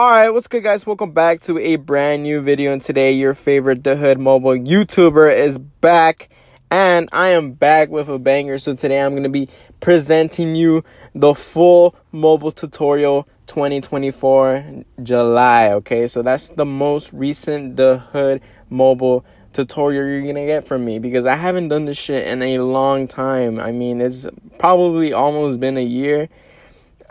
Alright, what's good, guys? Welcome back to a brand new video, and today your favorite The Hood mobile YouTuber is back, and I am back with a banger. So today I'm going to be presenting you the full mobile tutorial 2024 July, okay? So that's the most recent The Hood mobile tutorial you're going to get from me, because I haven't done this shit in a long time. I mean, it's probably almost been a year.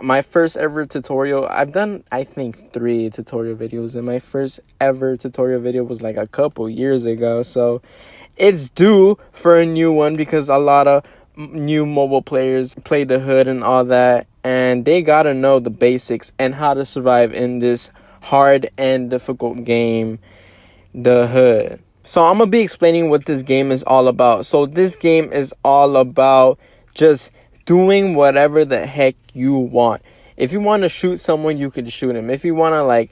My first ever tutorial, I've done I think 3 tutorial videos, and my first ever tutorial video was like a couple years ago. So it's due for a new one, because a lot of new mobile players play The Hood and all that, and they gotta know the basics and how to survive in this hard and difficult game, The Hood. So I'm gonna be explaining what this game is all about. So this game is all about just doing whatever the heck you want. If you want to shoot someone, you can shoot him. If you want to like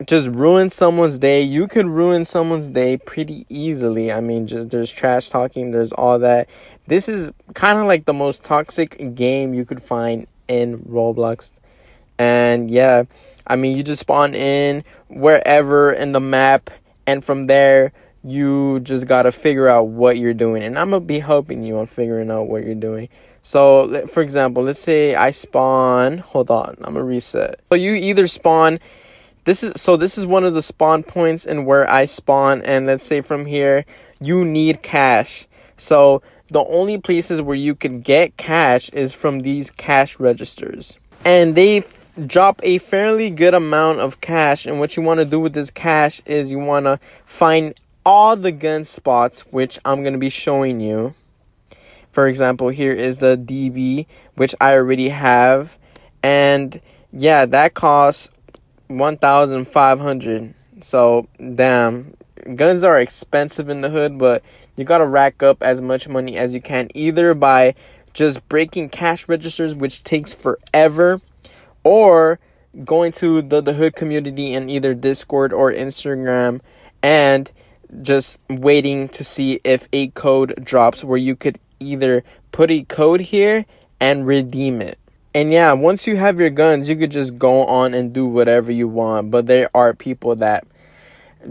just ruin someone's day, you can ruin someone's day pretty easily. I mean, just there's trash talking, there's all that. This is kind of like the most toxic game you could find in Roblox. And yeah, I mean, you just spawn in wherever in the map, and from there you just gotta figure out what you're doing, and I'm gonna be helping you on figuring out what you're doing. So for example, let's say I spawn, hold on, I'm gonna reset. So you either spawn, this is one of the spawn points and where I spawn, and let's say from here you need cash. So the only places where you can get cash is from these cash registers, and they drop a fairly good amount of cash. And what you want to do with this cash is you want to find all the gun spots, which I'm going to be showing you. For example, here is the DB, which I already have, and yeah, that costs 1,500. So damn, guns are expensive in The Hood, but you gotta rack up as much money as you can, either by just breaking cash registers, which takes forever, or going to the Hood community in either Discord or Instagram and just waiting to see if a code drops, where you could either put a code here and redeem it. And yeah, once you have your guns, you could just go on and do whatever you want. But there are people that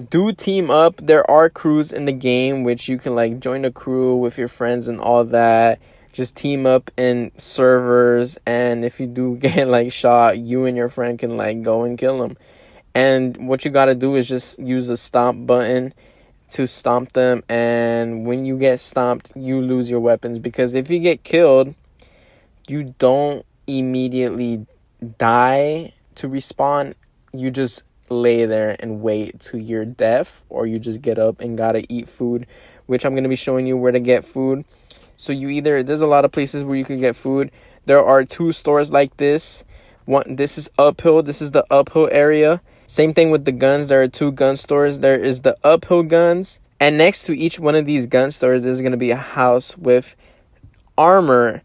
do team up. There are crews in the game, which you can like join a crew with your friends and all that. Just team up in servers, and if you do get like shot, you and your friend can like go and kill them. And what you gotta do is just use the stomp button to stomp them, and when you get stomped, you lose your weapons, because if you get killed, you don't immediately die to respawn. You just lay there and wait to your death, or you just get up and gotta eat food, which I'm gonna be showing you where to get food. So you either, there's a lot of places where you can get food. There are 2 stores like this. One, this is uphill. This is the uphill area. Same thing with the guns. There are 2 gun stores. There is the uphill guns, and next to each one of these gun stores, there's going to be a house with armor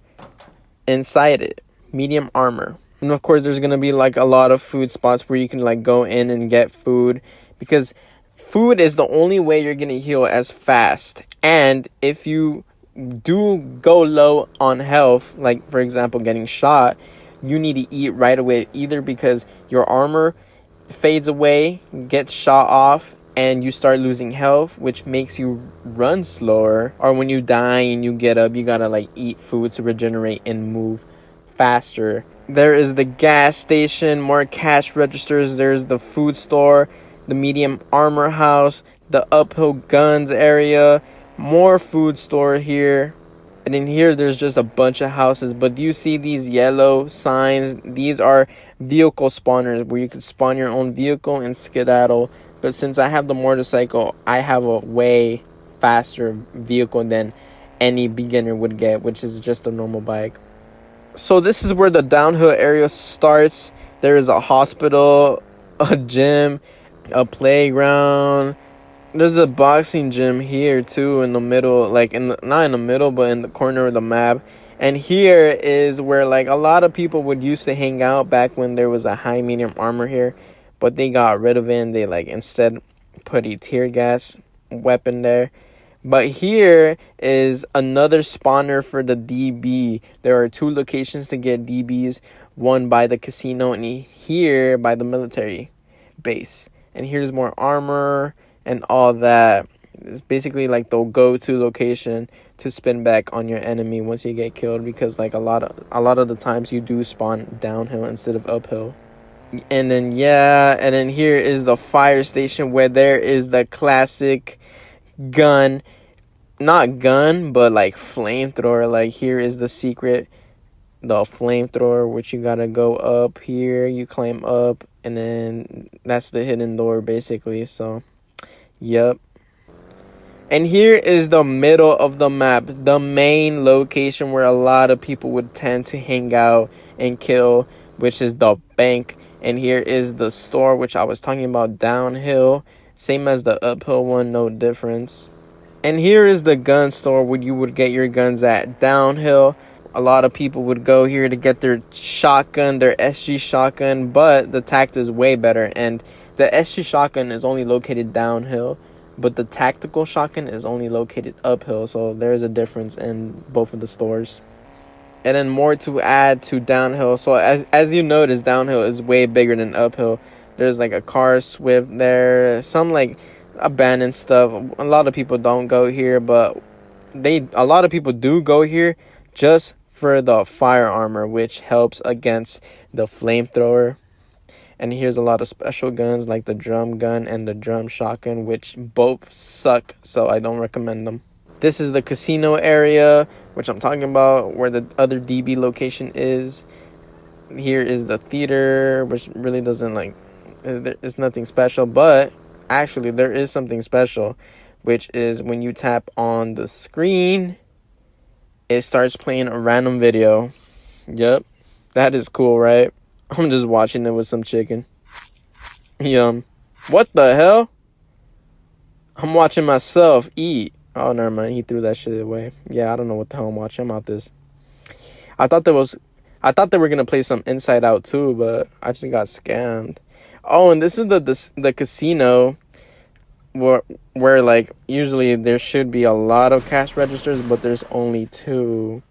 inside it, medium armor. And of course, there's going to be like a lot of food spots where you can like go in and get food, because food is the only way you're going to heal as fast. And if you do go low on health, like for example getting shot, you need to eat right away, either because your armor fades away, gets shot off, and you start losing health, which makes you run slower, or when you die and you get up, you gotta like eat food to regenerate and move faster. There is the gas station, more cash registers. There's the food store, the medium armor house, the uphill guns area, more food store here. And in here, there's just a bunch of houses. But do you see these yellow signs? These are vehicle spawners, where you could spawn your own vehicle and skedaddle. But since I have the motorcycle, I have a way faster vehicle than any beginner would get, which is just a normal bike. So this is where the downhill area starts. There is a hospital, a gym, a playground. There's a boxing gym here too, in the middle, like not in the middle, but in the corner of the map. And here is where like a lot of people would used to hang out back when there was a high medium armor here, but they got rid of it, and they like instead put a tear gas weapon there. But here is another spawner for the DB. There are 2 locations to get DBs. one by the casino, and here by the military base. And here's more armor and all that. It's basically like the go-to location to spin back on your enemy once you get killed, because like a lot of the times you do spawn downhill instead of uphill. And then here is the fire station, where there is the classic gun, not gun, but like flamethrower. Like here is the secret, the flamethrower, which you gotta go up here, you climb up, and then that's the hidden door basically. So yep. And here is the middle of the map, the main location where a lot of people would tend to hang out and kill, which is the bank. And here is the store, which I was talking about, downhill, same as the uphill one, no difference. And here is the gun store, where you would get your guns at, downhill. A lot of people would go here to get their shotgun, their SG shotgun, but the tact is way better. And the SG shotgun is only located downhill, but the tactical shotgun is only located uphill. So there's a difference in both of the stores. And then more to add to downhill. So as you notice, downhill is way bigger than uphill. There's like a car Swift there, some like abandoned stuff. A lot of people don't go here, but a lot of people do go here just for the fire armor, which helps against the flamethrower. And here's a lot of special guns like the drum gun and the drum shotgun, which both suck, so I don't recommend them. This is the casino area, which I'm talking about, where the other DB location is. Here is the theater, which really doesn't like, it's nothing special, but actually there is something special, which is when you tap on the screen, it starts playing a random video. Yep, that is cool, right? I'm just watching it with some chicken. Yum. What the hell? I'm watching myself eat. Oh, never mind. He threw that shit away. Yeah, I don't know what the hell I'm watching. I'm out this. I thought they were gonna play some Inside Out too, but I just got scammed. Oh, and this is the casino where like usually there should be a lot of cash registers, but there's only 2.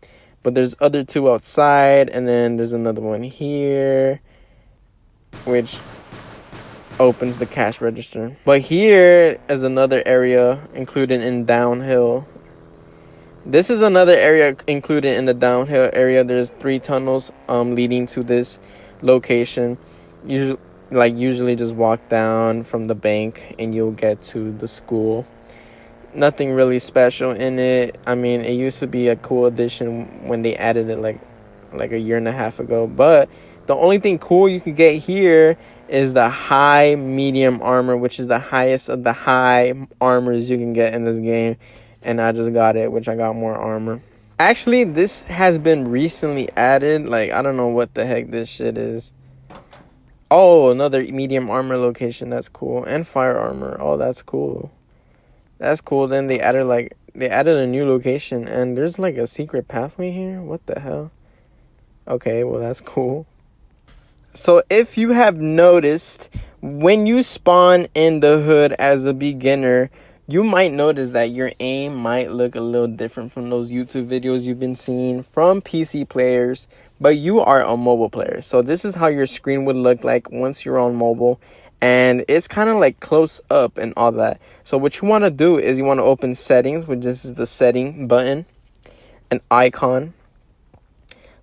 But there's other 2 outside, and then there's another one here, which opens the cash register. But here is another area included in downhill. This is another area included in the downhill area. There's 3 tunnels leading to this location. Usually just walk down from the bank and you'll get to the school. Nothing really special in it. I mean, it used to be a cool addition when they added it like a year and a half ago. But the only thing cool you can get here is the high medium armor, which is the highest of the high armors you can get in this game. And I just got it, which I got more armor. Actually, this has been recently added. Like, I don't know what the heck this shit is. Oh, another medium armor location. That's cool. And fire armor. Oh, that's cool. That's cool. Then they added a new location, and there's like a secret pathway here. What the hell? Okay, well that's cool. So if you have noticed, when you spawn in the hood as a beginner, you might notice that your aim might look a little different from those YouTube videos you've been seeing from PC players, but you are a mobile player. So this is how your screen would look like once you're on mobile. And it's kind of like close up and all that. So what you want to do is you want to open settings, which this is the setting button, an icon.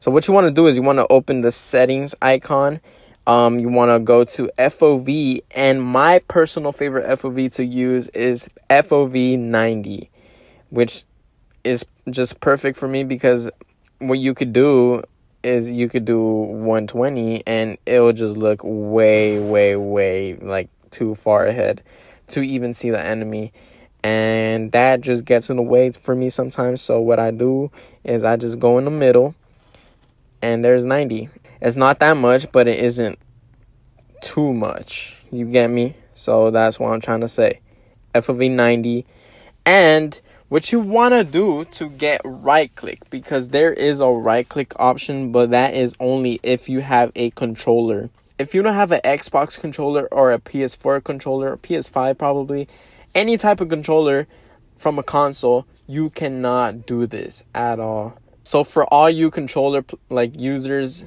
So what you want to do is you want to open the settings icon. You want to go to FOV, and my personal favorite FOV to use is FOV 90, which is just perfect for me, because what you could do is you could do 120 and it will just look way like too far ahead to even see the enemy, and that just gets in the way for me sometimes. So what I do is I just go in the middle, and there's 90. It's not that much, but it isn't too much, you get me? So that's what I'm trying to say. FOV 90. And what you want to do to get right click, because there is a right click option, but that is only if you have a controller. If you don't have an Xbox controller or a PS4 controller, or PS5 probably, any type of controller from a console, you cannot do this at all. So for all you controller like users,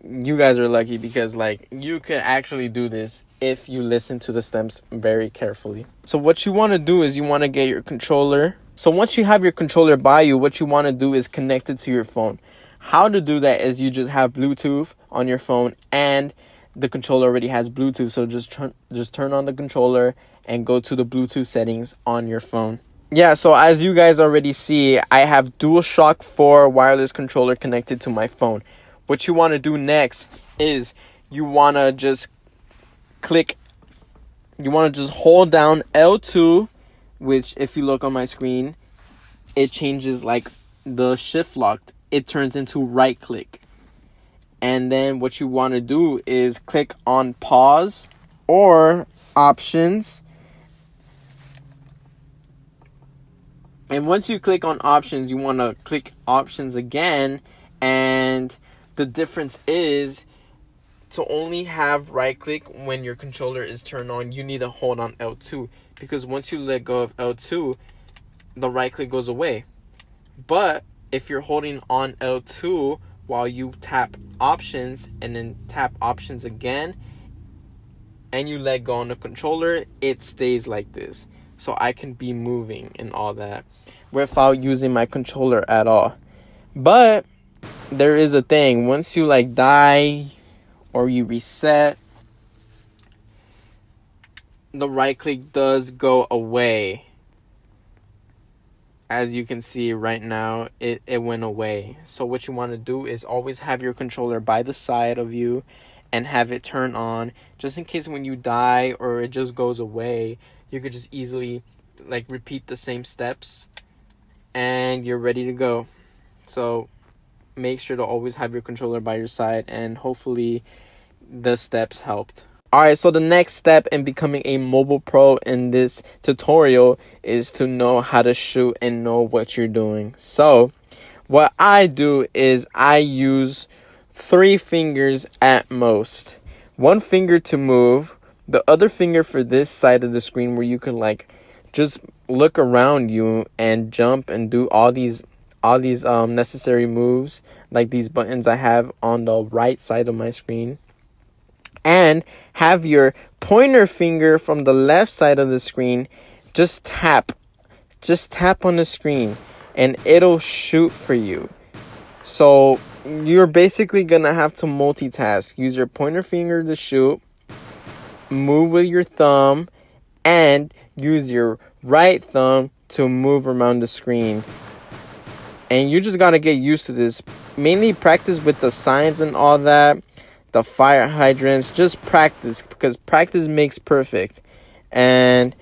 you guys are lucky, because like you could actually do this if you listen to the steps very carefully. So what you want to do is you want to get your controller. So once you have your controller by you, what you want to do is connect it to your phone. How to do that is you just have Bluetooth on your phone, and the controller already has Bluetooth. So just turn on the controller and go to the Bluetooth settings on your phone. Yeah, so as you guys already see, I have DualShock 4 wireless controller connected to my phone. What you want to do next is you want to just hold down L2, which if you look on my screen, it changes like the shift lock. It turns into right click. And then what you want to do is click on pause or options. And once you click on options, you want to click options again. And the difference is, to only have right click when your controller is turned on, you need to hold on L2. Because once you let go of L2, the right click goes away. But if you're holding on L2 while you tap options and then tap options again, and you let go on the controller, it stays like this. So I can be moving and all that without using my controller at all. But there is a thing. Once you like die or you reset, the right click does go away. As you can see right now, it went away. So what you want to do is always have your controller by the side of you and have it turn on, just in case when you die or it just goes away, you could just easily like repeat the same steps and you're ready to go. So make sure to always have your controller by your side, and hopefully the steps helped. Alright, so the next step in becoming a mobile pro in this tutorial is to know how to shoot and know what you're doing. So what I do is I use 3 fingers at most. 1 finger to move, the other finger for this side of the screen where you can like just look around you and jump and do all these necessary moves, like these buttons I have on the right side of my screen. And have your pointer finger from the left side of the screen just tap on the screen and it'll shoot for you. So you're basically gonna have to multitask. Use your pointer finger to shoot, move with your thumb, and use your right thumb to move around the screen. And you just gotta get used to this. Mainly practice with the signs and all that, the fire hydrants. Just practice, because practice makes perfect. And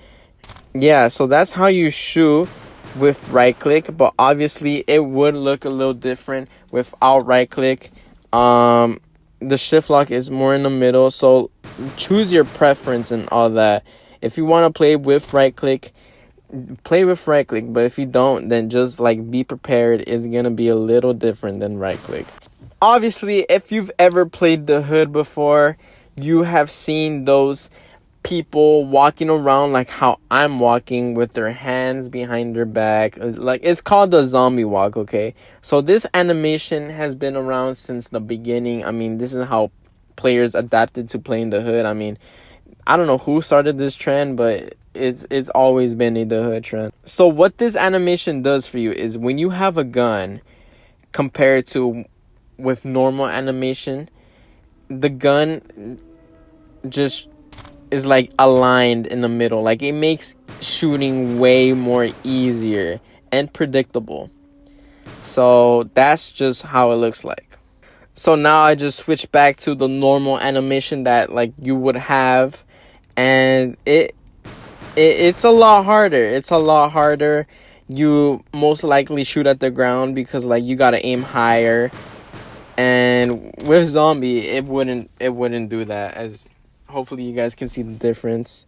yeah, so that's how you shoot with right click, but obviously it would look a little different without right click. The shift lock is more in the middle, so choose your preference and all that. If you want to play with right click, play with right click, but if you don't, then just like be prepared, it's gonna be a little different than right click. Obviously, if you've ever played the hood before, you have seen those people walking around like how I'm walking, with their hands behind their back. Like, it's called the zombie walk, okay? So this animation has been around since the beginning. I mean, this is how players adapted to playing the hood. I mean, I don't know who started this trend, but it's always been the hood trend. So what this animation does for you is, when you have a gun compared to with normal animation, the gun just is like aligned in the middle. Like, it makes shooting way more easier and predictable. So that's just how it looks like. So now I just switch back to the normal animation that like you would have, and it's a lot harder. You most likely shoot at the ground because like you gotta aim higher. And with zombie, it wouldn't do that. As hopefully you guys can see the difference.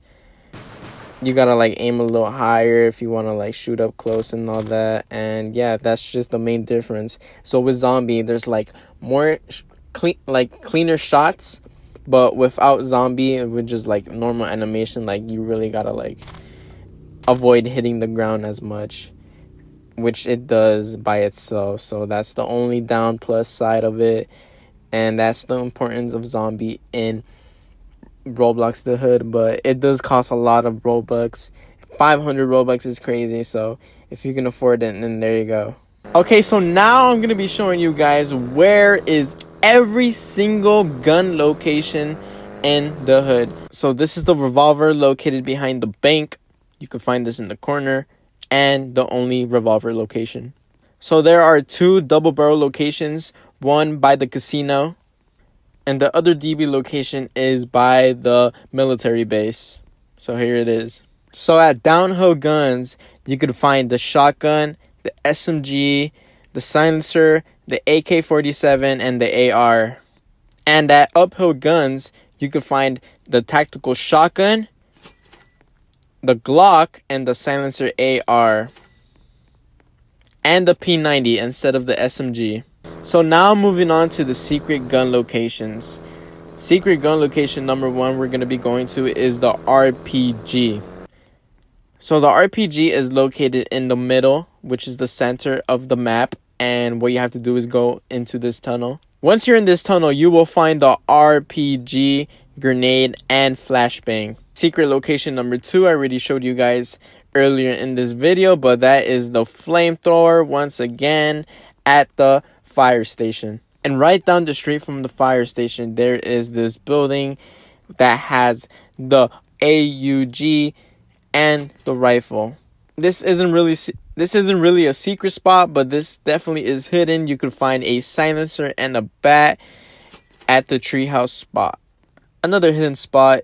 You gotta like aim a little higher if you want to like shoot up close and all that. And yeah, that's just the main difference. So with zombie, there's like more cleaner shots, but without zombie, with just like normal animation, like you really gotta like avoid hitting the ground as much, which it does by itself. So that's the only down plus side of it. And that's the importance of zombie in Roblox the Hood. But it does cost a lot of Robux. 500 Robux is crazy. So if you can afford it, then there you go. Okay, so now I'm going to be showing you guys where is every single gun location in the hood. So this is the revolver located behind the bank. You can find this in the corner, and the only revolver location. So there are 2 double barrel locations, one by the casino, and the other DB location is by the military base. So here it is. So at Downhill Guns, you could find the shotgun, the SMG, the silencer, the AK-47, and the AR. And at Uphill Guns, you could find the tactical shotgun, the Glock, and the silencer AR. And the P90 instead of the SMG. So now moving on to the secret gun locations. Secret gun location number 1 we're going to be going to is the RPG. So the RPG is located in the middle, which is the center of the map. And what you have to do is go into this tunnel. Once you're in this tunnel, you will find the RPG, grenade, and flashbang. Secret location number 2, I already showed you guys earlier in this video, but that is the flamethrower once again at the fire station. And right down the street from the fire station, there is this building that has the AUG and the rifle. This isn't really a secret spot, but this definitely is hidden. You could find a silencer and a bat at the treehouse spot. Another hidden spot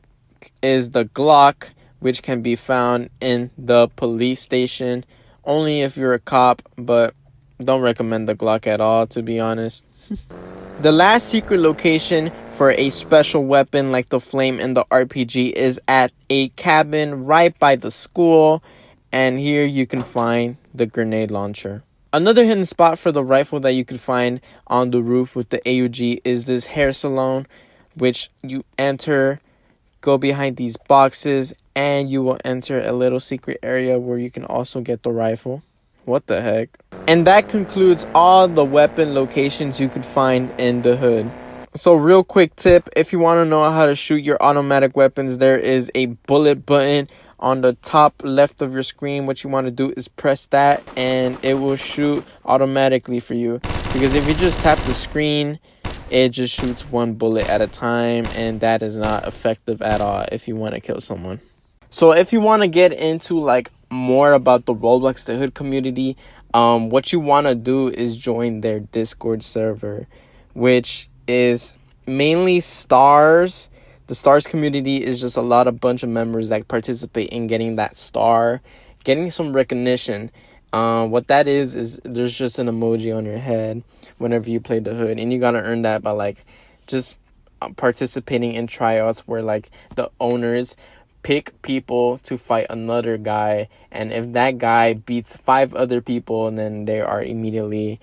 is the Glock, which can be found in the police station. Only if you're a cop, but don't recommend the Glock at all, to be honest. The last secret location for a special weapon like the flame and the RPG is at a cabin right by the school. And here you can find the grenade launcher. Another hidden spot for the rifle that you can find on the roof with the AUG is this hair salon, which you enter, go behind these boxes, and you will enter a little secret area where you can also get the rifle. What the heck? And that concludes all the weapon locations you could find in the hood. So real quick tip, if you want to know how to shoot your automatic weapons, there is a bullet button on the top left of your screen. What you want to do is press that and it will shoot automatically for you. Because if you just tap the screen, it just shoots 1 bullet at a time, and that is not effective at all if you want to kill someone. So if you want to get into like more about the Roblox the Hood community, what you want to do is join their Discord server, which is mainly stars. The stars community is just a bunch of members that participate in getting that star, getting some recognition. What that is there's just an emoji on your head whenever you play the hood, and you gotta earn that by like just participating in tryouts where like the owners pick people to fight another guy, and if that guy beats 5 other people, then they are immediately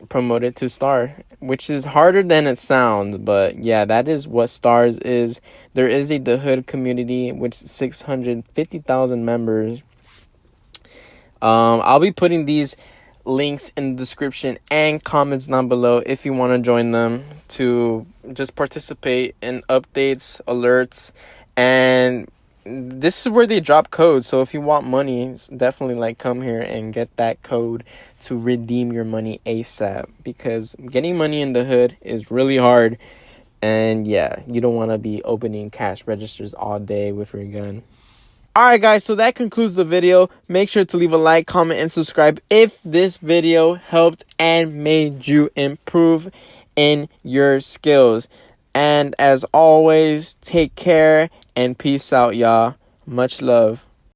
promoted to star, which is harder than it sounds. But yeah, that is what stars is. There is a the hood community with 650,000 members. I'll be putting these links in the description and comments down below if you want to join them to just participate in updates, alerts, and this is where they drop codes. So if you want money, definitely like come here and get that code to redeem your money ASAP, because getting money in the hood is really hard. And yeah, you don't want to be opening cash registers all day with your gun. Alright guys, so that concludes the video. Make sure to leave a like, comment, and subscribe if this video helped and made you improve in your skills. And as always, take care and peace out, y'all. Much love.